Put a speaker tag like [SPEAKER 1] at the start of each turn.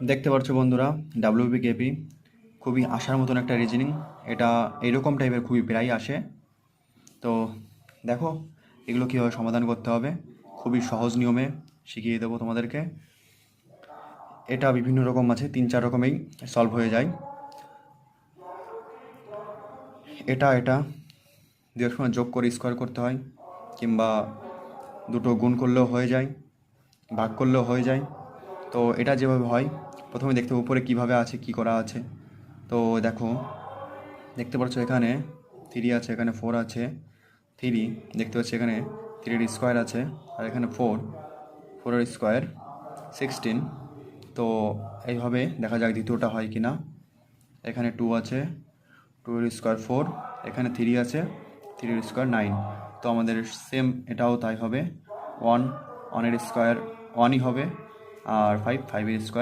[SPEAKER 1] দেখতে পাচ্ছ বন্ধুরা, ডাব্লিউবিকেপি খুবই আসার মতন একটা রিজনিং। এটা এইরকম টাইপের খুবই প্রায় আসে। তো দেখো এগুলো কীভাবে সমাধান করতে হবে, খুবই সহজ নিয়মে শিখিয়ে দেবো তোমাদেরকে। এটা বিভিন্ন রকম আছে, 3-4 রকমেই সলভ হয়ে যায়। এটা দুই সময় যোগ করে স্কোয়ার করতে হয়, কিংবা দুটো গুণ করলেও হয়ে যায়, ভাগ করলেও হয়ে যায়। তো এটা যেভাবে হয়, প্রথমে দেখতে উপরে কিভাবে আছে, কি করা আছে। তো দেখো, দেখতে পাচ্ছ এখানে 3 আছে, এখানে 4 আছে। 3 দেখতে পাচ্ছি এখানে 3 এর স্কোয়ার আছে, আর এখানে 4 এর স্কোয়ার 16। তো এইভাবে দেখা যাক দ্বিতীয়টা হয় কি না। এখানে 2 আছে, 2 এর স্কোয়ার 4, এখানে 3 আছে, 3 এর স্কোয়ার 9। তো আমাদের সেম এটাও তাই হবে, 1 এর স্কোয়ার 1ই হবে, আর 5 এর স্কোয়ার